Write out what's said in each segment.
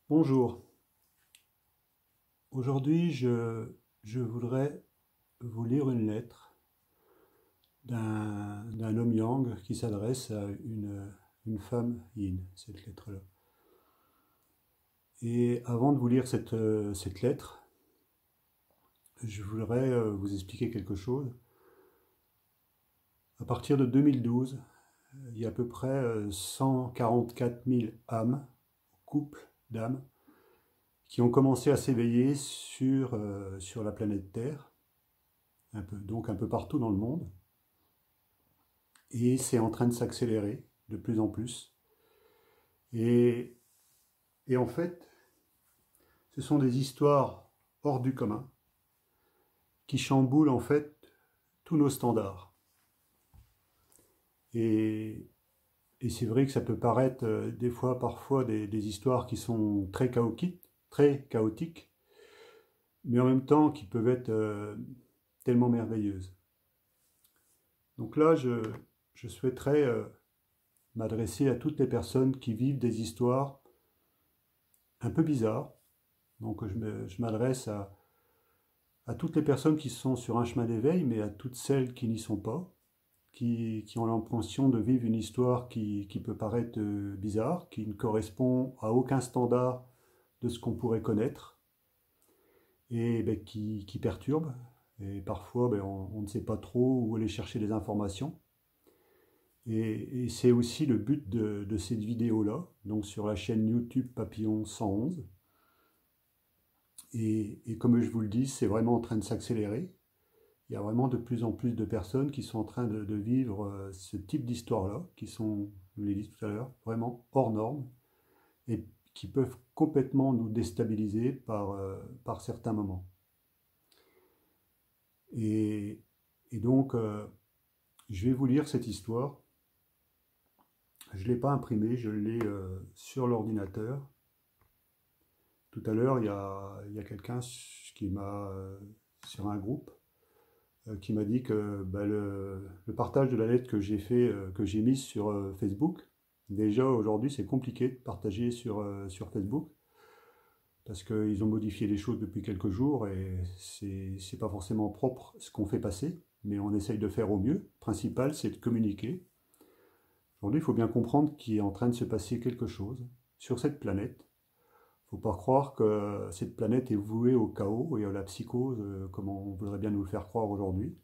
Bonjour, aujourd'hui je voudrais vous lire une lettre d'un homme yang qui s'adresse à une femme yin, cette lettre-là. Et avant de vous lire cette lettre, je voudrais vous expliquer quelque chose. À partir de 2012, il y a à peu près 144 000 âmes, couples d'âmes, qui ont commencé à s'éveiller sur la planète Terre, donc un peu partout dans le monde. Et c'est en train de s'accélérer de plus en plus. Et, et en fait, ce sont des histoires hors du commun qui chamboulent en fait tous nos standards. Et, et c'est vrai que ça peut paraître des fois, parfois, des histoires qui sont très chaotiques, mais en même temps qui peuvent être tellement merveilleuses. Donc là, je souhaiterais m'adresser à toutes les personnes qui vivent des histoires un peu bizarres. Donc je m'adresse à toutes les personnes qui sont sur un chemin d'éveil, mais à toutes celles qui n'y sont pas, qui ont l'impression de vivre une histoire qui peut paraître bizarre, qui ne correspond à aucun standard de ce qu'on pourrait connaître, et ben, qui perturbe. Et parfois, ben, on ne sait pas trop où aller chercher des informations. Et c'est aussi le but de cette vidéo-là, donc sur la chaîne YouTube Papillon 111. Et comme je vous le dis, c'est vraiment en train de s'accélérer. Il y a vraiment de plus en plus de personnes qui sont en train de vivre ce type d'histoire-là, qui sont, je vous l'ai dit tout à l'heure, vraiment hors normes et qui peuvent complètement nous déstabiliser par certains moments. Et, et donc, je vais vous lire cette histoire. Je ne l'ai pas imprimée, je l'ai sur l'ordinateur. Tout à l'heure, il y a quelqu'un qui m'a, sur un groupe, qui m'a dit que bah, le partage de la lettre que j'ai fait, que j'ai mise sur Facebook, déjà aujourd'hui c'est compliqué de partager sur Facebook parce qu'ils ont modifié les choses depuis quelques jours et c'est pas forcément propre ce qu'on fait passer, mais on essaye de faire au mieux. Le principal c'est de communiquer. Aujourd'hui il faut bien comprendre qu'il est en train de se passer quelque chose sur cette planète. Faut pas croire que cette planète est vouée au chaos et à la psychose comme on voudrait bien nous le faire croire aujourd'hui.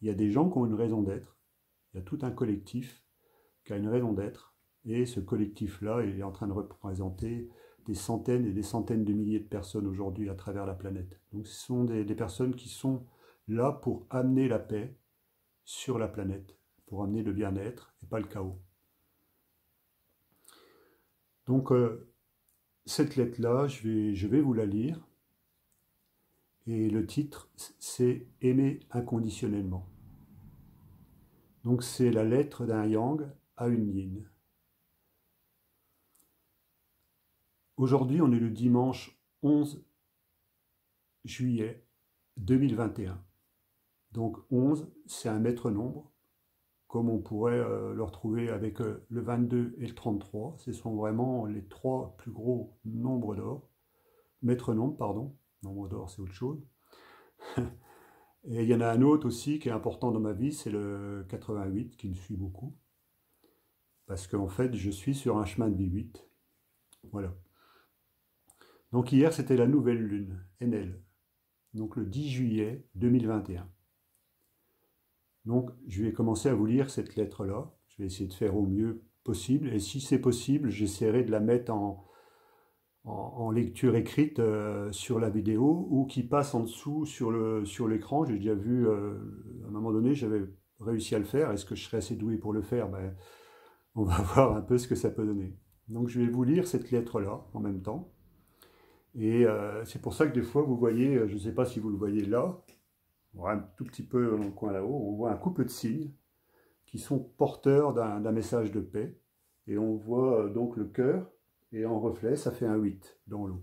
Il y a des gens qui ont une raison d'être, il y a tout un collectif qui a une raison d'être, et ce collectif-là il est en train de représenter des centaines et des centaines de milliers de personnes aujourd'hui à travers la planète. Donc ce sont des personnes qui sont là pour amener la paix sur la planète, pour amener le bien-être et pas le chaos. Donc cette lettre-là, je vais vous la lire, et le titre c'est Aimer inconditionnellement. Donc c'est la lettre d'un yang à une yin. Aujourd'hui, on est le dimanche 11 juillet 2021. Donc 11, c'est un maître nombre, comme on pourrait le retrouver avec le 22 et le 33. Ce sont vraiment les trois plus gros nombres d'or. Maître nombre, pardon. Nombre d'or, c'est autre chose. Et il y en a un autre aussi qui est important dans ma vie, c'est le 88, qui me suit beaucoup. Parce qu'en fait, je suis sur un chemin de vie 8. Voilà. Donc hier, c'était la nouvelle lune, Enel. Donc le 10 juillet 2021. Donc je vais commencer à vous lire cette lettre-là. Je vais essayer de faire au mieux possible. Et si c'est possible, j'essaierai de la mettre en lecture écrite sur la vidéo ou qui passe en dessous sur l'écran. J'ai déjà vu, à un moment donné, j'avais réussi à le faire. Est-ce que je serais assez doué pour le faire? Ben, on va voir un peu ce que ça peut donner. Donc je vais vous lire cette lettre-là en même temps. Et c'est pour ça que des fois, vous voyez, je ne sais pas si vous le voyez là, on voit un tout petit peu dans le coin là-haut, on voit un couple de signes qui sont porteurs d'un message de paix. Et on voit donc le cœur, et en reflet, ça fait un 8 dans l'eau.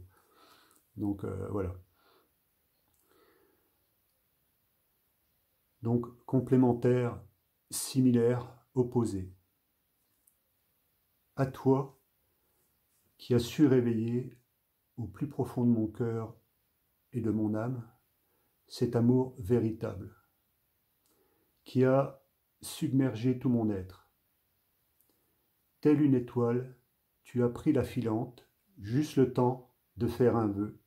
Donc voilà. Donc complémentaire, similaire, opposé. À toi qui as su réveiller au plus profond de mon cœur et de mon âme cet amour véritable qui a submergé tout mon être. Telle une étoile, tu as pris la filante, juste le temps de faire un vœu.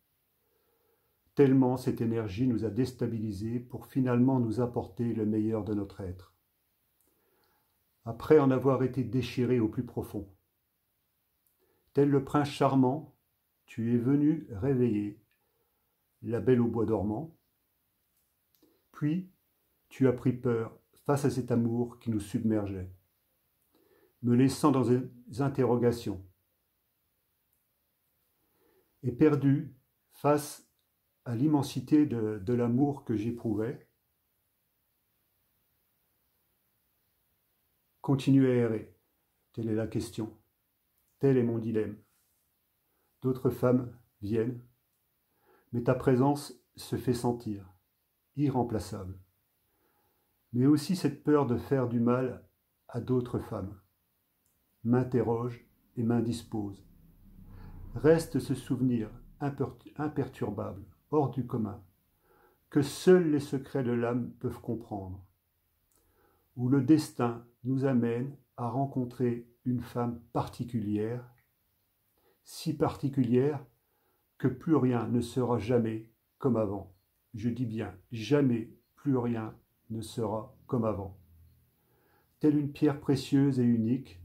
Tellement cette énergie nous a déstabilisés pour finalement nous apporter le meilleur de notre être. Après en avoir été déchiré au plus profond. Tel le prince charmant, tu es venu réveiller la belle au bois dormant. Puis, tu as pris peur face à cet amour qui nous submergeait, me laissant dans des interrogations. Et perdu face à l'immensité de l'amour que j'éprouvais, continue à errer. Telle est la question. Tel est mon dilemme. D'autres femmes viennent, mais ta présence se fait sentir, irremplaçable. Mais aussi cette peur de faire du mal à d'autres femmes m'interroge et m'indispose. Reste ce souvenir imperturbable, hors du commun, que seuls les secrets de l'âme peuvent comprendre, où le destin nous amène à rencontrer une femme particulière, si particulière que plus rien ne sera jamais comme avant. Je dis bien, jamais plus rien ne sera comme avant. Telle une pierre précieuse et unique,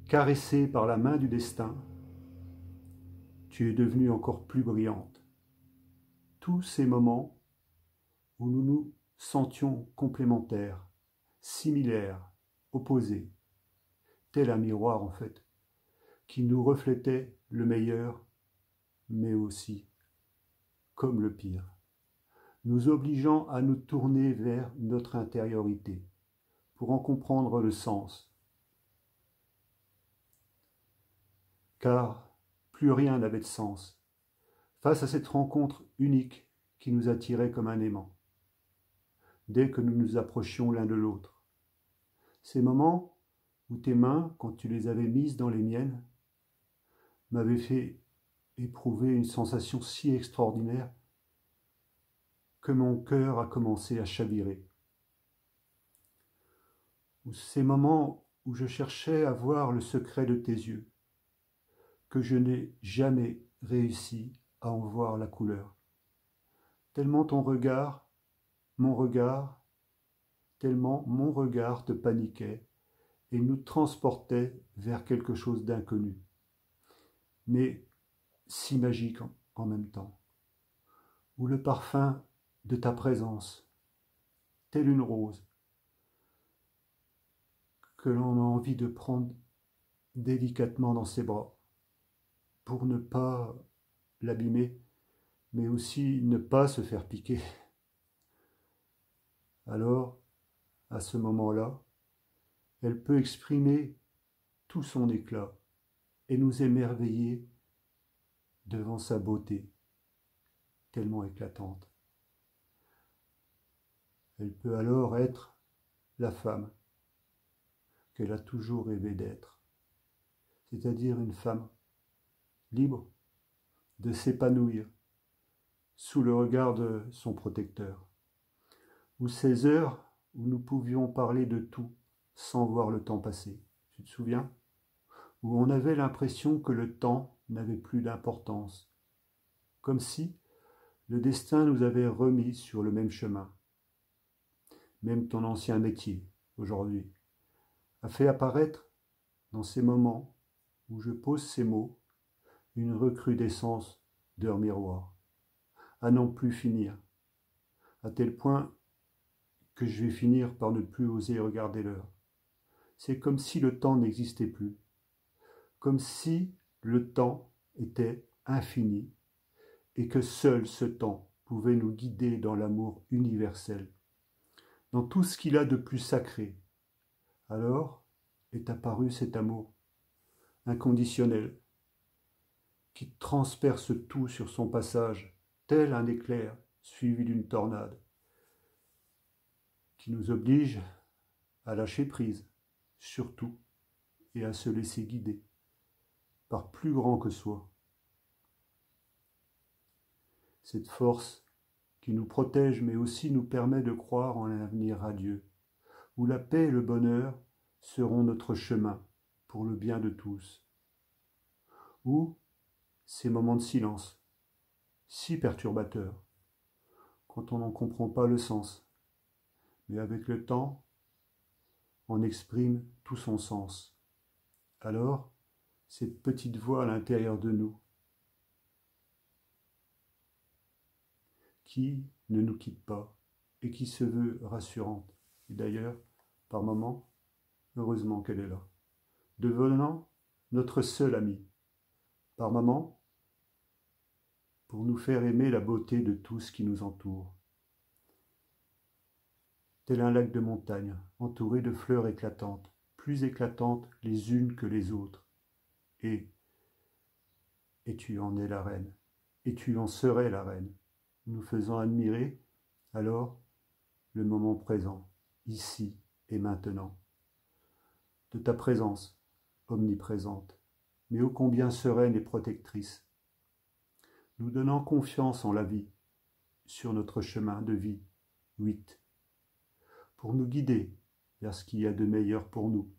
caressée par la main du destin, tu es devenue encore plus brillante. Tous ces moments où nous nous sentions complémentaires, similaires, opposés, tel un miroir en fait, qui nous reflétait le meilleur, mais aussi comme le pire, nous obligeant à nous tourner vers notre intériorité pour en comprendre le sens. Car plus rien n'avait de sens face à cette rencontre unique qui nous attirait comme un aimant, dès que nous nous approchions l'un de l'autre. Ces moments où tes mains, quand tu les avais mises dans les miennes, m'avaient fait éprouver une sensation si extraordinaire que mon cœur a commencé à chavirer. Ces moments où je cherchais à voir le secret de tes yeux, que je n'ai jamais réussi à en voir la couleur. Tellement mon regard, tellement mon regard te paniquait et nous transportait vers quelque chose d'inconnu, mais si magique en même temps, où le parfum de ta présence, telle une rose, que l'on a envie de prendre délicatement dans ses bras, pour ne pas l'abîmer, mais aussi ne pas se faire piquer. Alors, à ce moment-là, elle peut exprimer tout son éclat et nous émerveiller devant sa beauté, tellement éclatante. Elle peut alors être la femme qu'elle a toujours rêvé d'être, c'est-à-dire une femme libre de s'épanouir sous le regard de son protecteur, ou ces heures où nous pouvions parler de tout sans voir le temps passer. Tu te souviens? Où on avait l'impression que le temps n'avait plus d'importance, comme si le destin nous avait remis sur le même chemin. Même ton ancien métier, aujourd'hui, a fait apparaître, dans ces moments où je pose ces mots, une recrudescence d'heures miroirs, à n'en plus finir, à tel point que je vais finir par ne plus oser regarder l'heure. C'est comme si le temps n'existait plus, comme si le temps était infini et que seul ce temps pouvait nous guider dans l'amour universel, dans tout ce qu'il a de plus sacré. Alors est apparu cet amour inconditionnel qui transperce tout sur son passage, tel un éclair suivi d'une tornade, qui nous oblige à lâcher prise, surtout, et à se laisser guider par plus grand que soi, cette force qui nous protège mais aussi nous permet de croire en un avenir radieux, où la paix et le bonheur seront notre chemin pour le bien de tous, où ces moments de silence, si perturbateurs, quand on n'en comprend pas le sens, mais avec le temps, on exprime tout son sens. Alors, cette petite voix à l'intérieur de nous, qui ne nous quitte pas et qui se veut rassurante. Et d'ailleurs, par moments, heureusement qu'elle est là, devenant notre seule amie. Par moments, pour nous faire aimer la beauté de tout ce qui nous entoure. Tel un lac de montagne, entouré de fleurs éclatantes, plus éclatantes les unes que les autres. Et tu en es la reine, et tu en serais la reine, nous faisant admirer alors le moment présent, ici et maintenant, de ta présence omniprésente, mais ô combien sereine et protectrice, nous donnant confiance en la vie, sur notre chemin de vie, 8, pour nous guider vers ce qu'il y a de meilleur pour nous.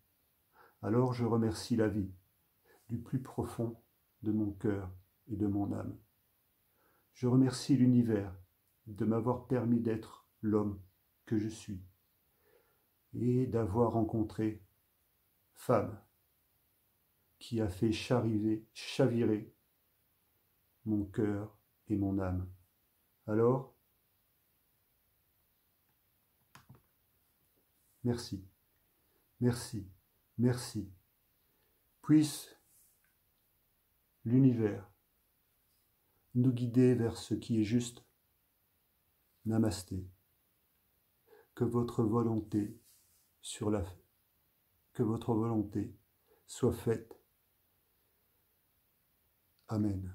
Alors je remercie la vie, du plus profond de mon cœur et de mon âme. Je remercie l'univers de m'avoir permis d'être l'homme que je suis et d'avoir rencontré femme qui a fait chavirer mon cœur et mon âme. Alors, merci, merci, merci. Puisse l'univers nous guider vers ce qui est juste. Namasté. Que votre volonté soit faite. Amen.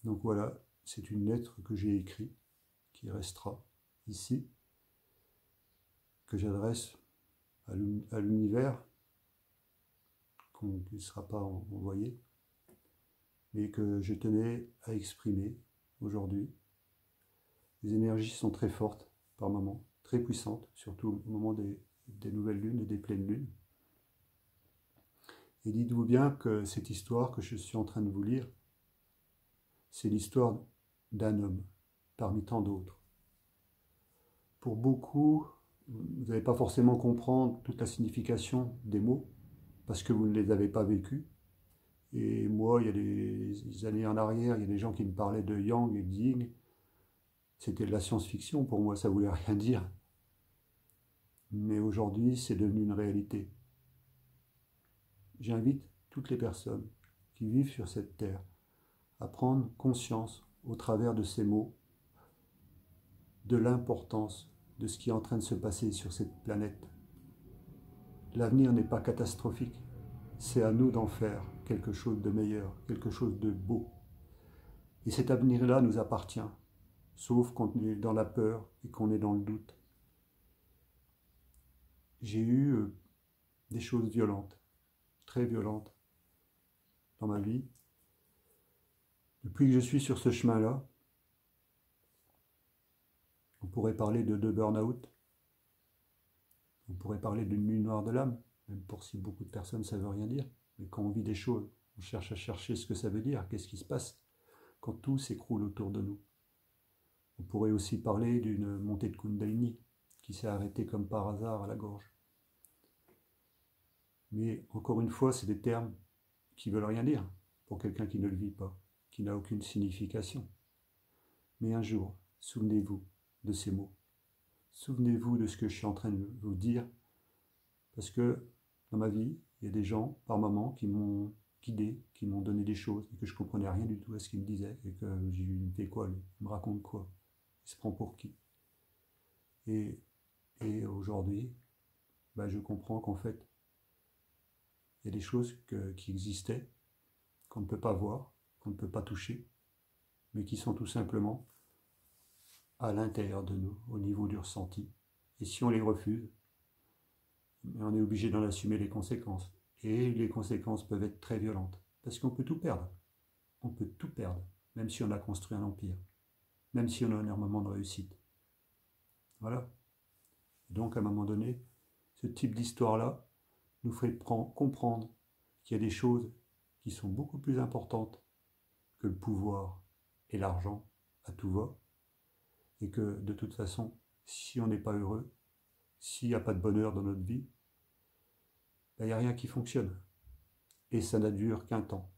Donc voilà, c'est une lettre que j'ai écrite, qui restera ici, que j'adresse à l'univers, qui ne sera pas envoyé, mais que je tenais à exprimer aujourd'hui. Les énergies sont très fortes par moments, très puissantes, surtout au moment des nouvelles lunes et des pleines lunes. Et dites-vous bien que cette histoire que je suis en train de vous lire, c'est l'histoire d'un homme parmi tant d'autres. Pour beaucoup, vous n'allez pas forcément comprendre toute la signification des mots, parce que vous ne les avez pas vécus. Et moi, il y a des années en arrière, il y a des gens qui me parlaient de Yang et de Yin. C'était de la science-fiction pour moi, ça voulait rien dire. Mais aujourd'hui, c'est devenu une réalité. J'invite toutes les personnes qui vivent sur cette terre à prendre conscience, au travers de ces mots, de l'importance de ce qui est en train de se passer sur cette planète. L'avenir n'est pas catastrophique, c'est à nous d'en faire quelque chose de meilleur, quelque chose de beau. Et cet avenir-là nous appartient, sauf quand on est dans la peur et qu'on est dans le doute. J'ai eu des choses violentes, très violentes, dans ma vie. Depuis que je suis sur ce chemin-là, on pourrait parler de burn-out, on pourrait parler d'une nuit noire de l'âme, même pour si beaucoup de personnes ça ne veut rien dire. Mais quand on vit des choses, on cherche à chercher ce que ça veut dire, qu'est-ce qui se passe quand tout s'écroule autour de nous. On pourrait aussi parler d'une montée de Kundalini qui s'est arrêtée comme par hasard à la gorge. Mais encore une fois, c'est des termes qui ne veulent rien dire pour quelqu'un qui ne le vit pas, qui n'a aucune signification. Mais un jour, souvenez-vous de ces mots. Souvenez-vous de ce que je suis en train de vous dire, parce que dans ma vie, il y a des gens, par moments, qui m'ont guidé, qui m'ont donné des choses, et que je ne comprenais rien du tout à ce qu'ils me disaient, et que j'ai eu, il me fait quoi, lui, il me raconte quoi, il se prend pour qui. Et aujourd'hui, je comprends qu'en fait, il y a des choses qui existaient, qu'on ne peut pas voir, qu'on ne peut pas toucher, mais qui sont tout simplement à l'intérieur de nous, au niveau du ressenti. Et si on les refuse, on est obligé d'en assumer les conséquences. Et les conséquences peuvent être très violentes, parce qu'on peut tout perdre. On peut tout perdre. même si on a construit un empire, même si on a énormément de réussite. Voilà. Donc à un moment donné, ce type d'histoire-là nous ferait comprendre qu'il y a des choses qui sont beaucoup plus importantes que le pouvoir et l'argent à tout va, et que de toute façon, si on n'est pas heureux, s'il n'y a pas de bonheur dans notre vie, il n'y a rien qui fonctionne. Et ça n'a dure qu'un temps.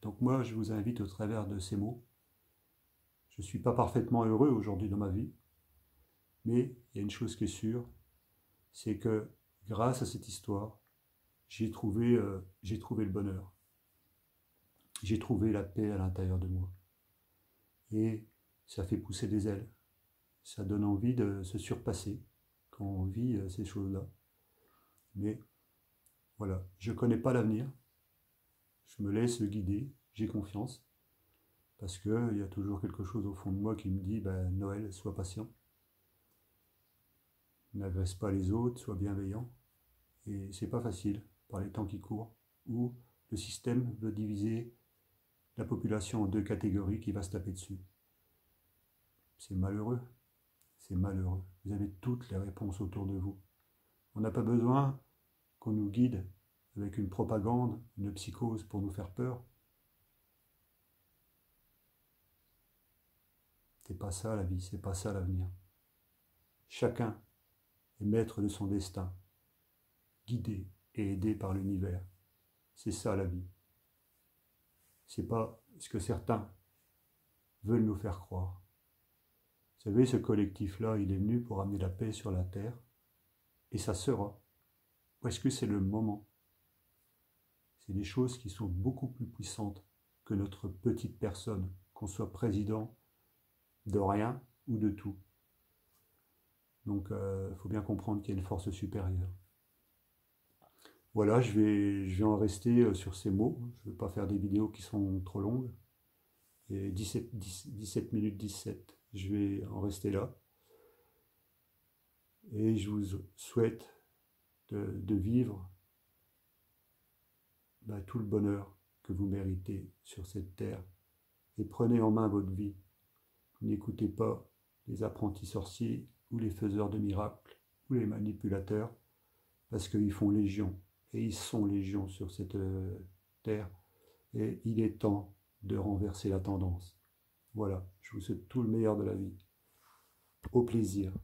Donc moi, je vous invite au travers de ces mots. Je ne suis pas parfaitement heureux aujourd'hui dans ma vie, mais il y a une chose qui est sûre, c'est que grâce à cette histoire, j'ai trouvé le bonheur. J'ai trouvé la paix à l'intérieur de moi. Et ça fait pousser des ailes. Ça donne envie de se surpasser quand on vit ces choses-là. Mais voilà, je ne connais pas l'avenir. Je me laisse guider, j'ai confiance. Parce qu'il y a toujours quelque chose au fond de moi qui me dit, ben, Noël, sois patient. N'agresse pas les autres, sois bienveillant. Et c'est pas facile par les temps qui courent, où le système veut diviser la population en deux catégories qui va se taper dessus. C'est malheureux, c'est malheureux. Vous avez toutes les réponses autour de vous. On n'a pas besoin qu'on nous guide avec une propagande, une psychose pour nous faire peur. C'est pas ça la vie, c'est pas ça l'avenir. Chacun est maître de son destin, guidé et aidé par l'univers. C'est ça la vie. C'est pas ce que certains veulent nous faire croire. Vous savez, ce collectif-là, il est venu pour amener la paix sur la terre, et ça sera. Parce que c'est le moment. C'est des choses qui sont beaucoup plus puissantes que notre petite personne, qu'on soit président de rien ou de tout. Donc, il faut bien comprendre qu'il y a une force supérieure. Voilà, je vais en rester sur ces mots. Je ne vais pas faire des vidéos qui sont trop longues. Et 17 minutes 17. Je vais en rester là. Et je vous souhaite de vivre tout le bonheur que vous méritez sur cette terre. Et prenez en main votre vie. N'écoutez pas les apprentis sorciers ou les faiseurs de miracles ou les manipulateurs, parce qu'ils font légion. Et ils sont légion sur cette terre. Et il est temps de renverser la tendance. Voilà, je vous souhaite tout le meilleur de la vie. Au plaisir.